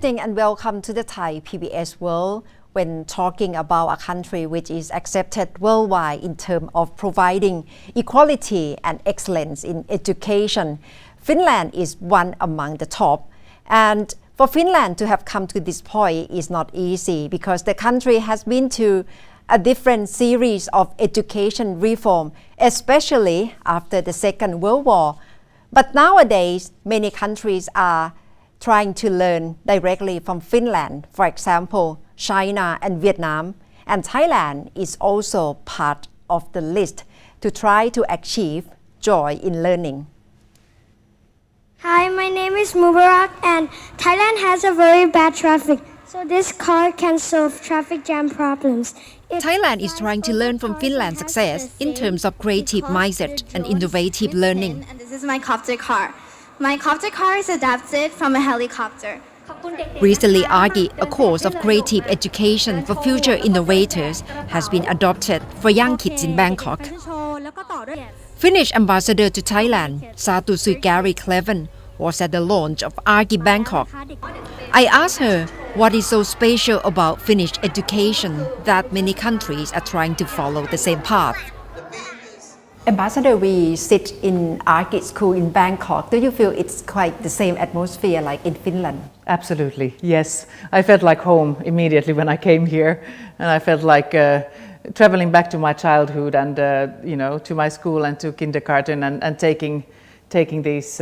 evening and welcome to the Thai PBS World. When talking about a country which is accepted worldwide in terms of providing equality and excellence in education, Finland is one among the top. And for Finland to have come to this point is not easy because the country has been to a different series of education reform, especially after the Second World War. But nowadays, many countries are trying to learn directly from Finland, for example, China and Vietnam, and Thailand is also part of the list to try to achieve joy in learning. Hi, my name is Mubarak and Thailand has a very bad traffic, so this car can solve traffic jam problems. Thailand is trying to learn from Finland's success in terms of creative mindset and innovative learning. And this is my copter car. My copter car is adapted from a helicopter. Recently, ARGI, a course of creative education for future innovators, has been adopted for young kids in Bangkok. Finnish ambassador to Thailand, Satu Suikari Kleven, was at the launch of ARGI Bangkok. I asked her what is so special about Finnish education that many countries are trying to follow the same path. Ambassador, we sit in ARGI school in Bangkok. Do you feel it's quite the same atmosphere like in Finland? Absolutely, yes. I felt like home immediately when I came here, and I felt like traveling back to my childhood and to my school and to kindergarten and taking these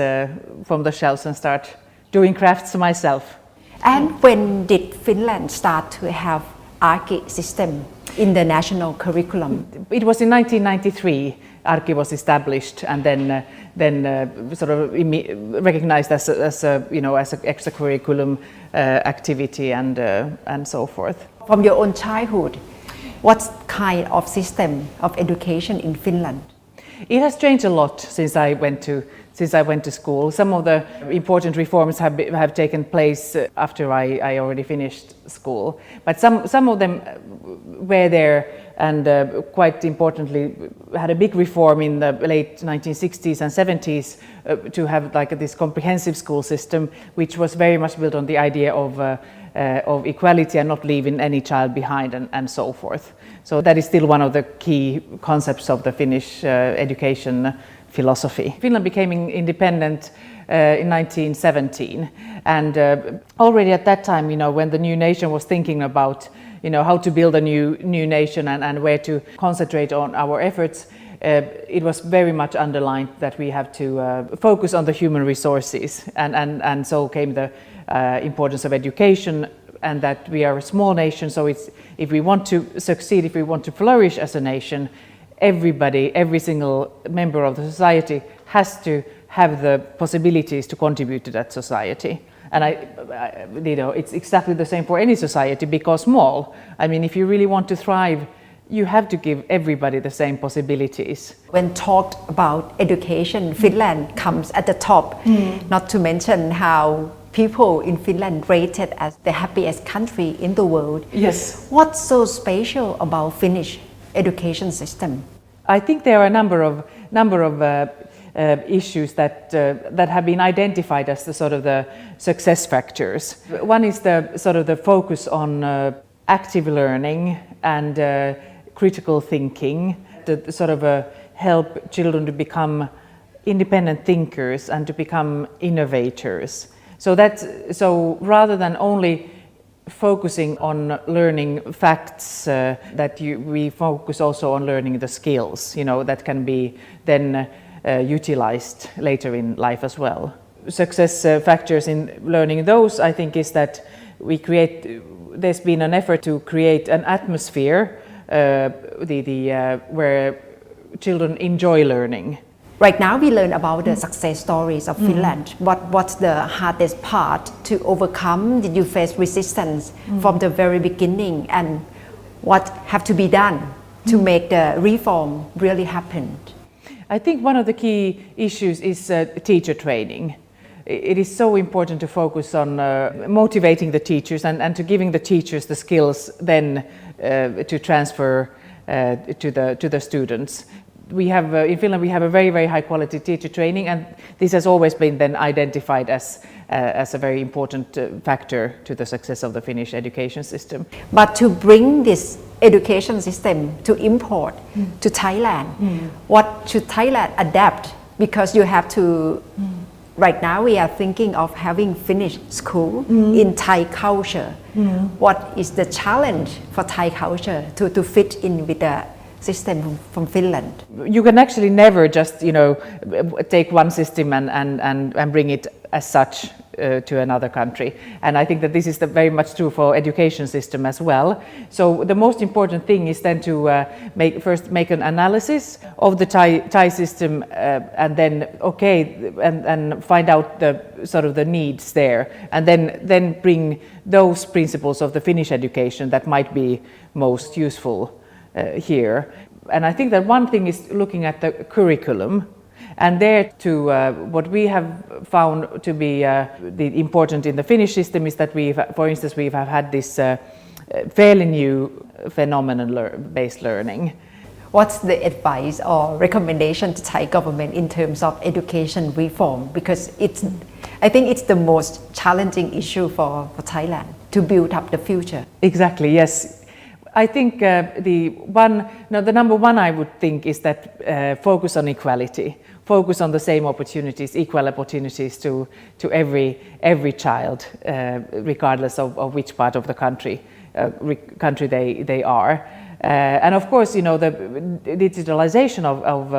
from the shelves and start doing crafts myself. And when did Finland start to have ARGI system in the national curriculum? It was in 1993. ARGI was established and then sort of recognized as an extracurriculum activity and so forth. From your own childhood, what kind of system of education in Finland? It has changed a lot since I went to school. Some of the important reforms have taken place after I already finished school, but some of them were there and quite importantly had a big reform in the late 1960s and 70s to have like this comprehensive school system, which was very much built on the idea of equality and not leaving any child behind and so forth. So that is still one of the key concepts of the Finnish education philosophy. Finland became independent in 1917, and already at that time, when the new nation was thinking about how to build a new nation and where to concentrate on our efforts, it was very much underlined that we have to focus on the human resources, and so came the importance of education, and that we are a small nation, so if we want to succeed, if we want to flourish as a nation, every single member of the society has to have the possibilities to contribute to that society. And it's exactly the same for any society, big or small. I mean, if you really want to thrive, you have to give everybody the same possibilities. When talked about education, Finland comes at the top, not to mention how people in Finland rated as the happiest country in the world. Yes. What's so special about Finnish education system? I think there are a number of issues that have been identified as the sort of the success factors. One is the sort of the focus on active learning and critical thinking, to sort of help children to become independent thinkers and to become innovators. So rather than only focusing on learning facts, we focus also on learning the skills, that can be then utilized later in life as well. Success factors in learning those, I think, is that there's been an effort to create an atmosphere where children enjoy learning. Right now we learn about the success stories of Finland. What's the hardest part to overcome? Did you face resistance from the very beginning? And what have to be done to make the reform really happen? I think one of the key issues is teacher training. It is so important to focus on motivating the teachers and to giving the teachers the skills then to transfer to the students. we have in Finland we have a very, very high quality teacher training, and this has always been then identified as a very important factor to the success of the Finnish education system. But to bring this education system to import to Thailand, what should Thailand adapt? Because you have to, right now we are thinking of having Finnish school in Thai culture. What is the challenge for Thai culture to fit in with the system from Finland? You can actually never just, take one system and bring it as such to another country. And I think that this is very much true for education system as well. So the most important thing is then to first make an analysis of the Thai system and then and find out the needs there, and then bring those principles of the Finnish education that might be most useful here. And I think that one thing is looking at the curriculum, and there too what we have found to be important in the Finnish system is that for instance we have had this fairly new phenomenon-based learning. What's the advice or recommendation to Thai government in terms of education reform? Because I think it's the most challenging issue for Thailand to build up the future. Exactly, yes. I think the number one I would think is that focus on equality, focus on the same opportunities, equal opportunities to every child, regardless of which part of the country they are. And of course, the digitalization of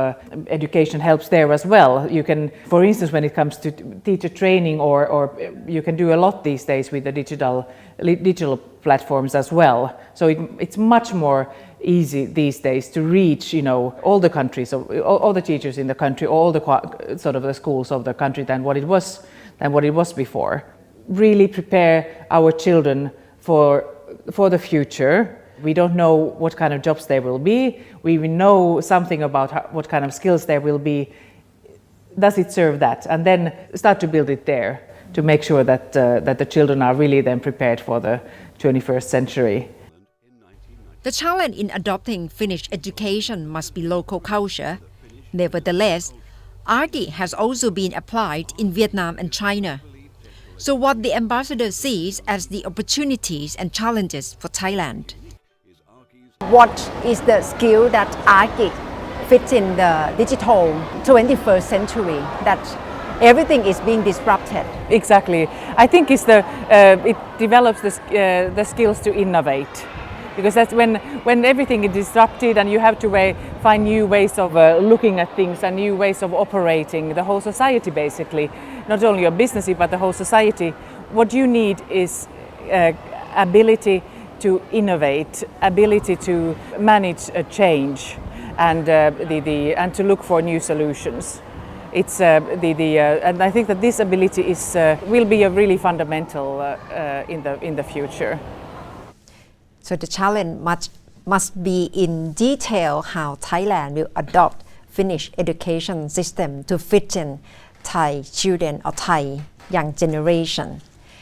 education helps there as well. You can, for instance, when it comes to teacher training, or you can do a lot these days with the digital platforms as well. So it's much more easy these days to reach, all the countries, all the teachers in the country, all the the schools of the country than what it was before. Really prepare our children for the future. We don't know what kind of jobs there will be. We know something about what kind of skills there will be. Does it serve that? And then start to build it there to make sure that the children are really then prepared for the 21st century. The challenge in adopting Finnish education must be local culture. Nevertheless, Arki has also been applied in Vietnam and China. So what the ambassador sees as the opportunities and challenges for Thailand? What is the skill that Arki fits in the digital 21st century that everything is being disrupted? Exactly. I think it develops the skills to innovate. Because that's when everything is disrupted and you have to find new ways of looking at things and new ways of operating the whole society, basically, not only your business but the whole society. What you need is ability to innovate, ability to manage a change, and and to look for new solutions. It's and I think that this ability will be a really fundamental in the future. So the challenge must be in detail how Thailand will adopt Finnish education system to fit in Thai children or Thai young generation.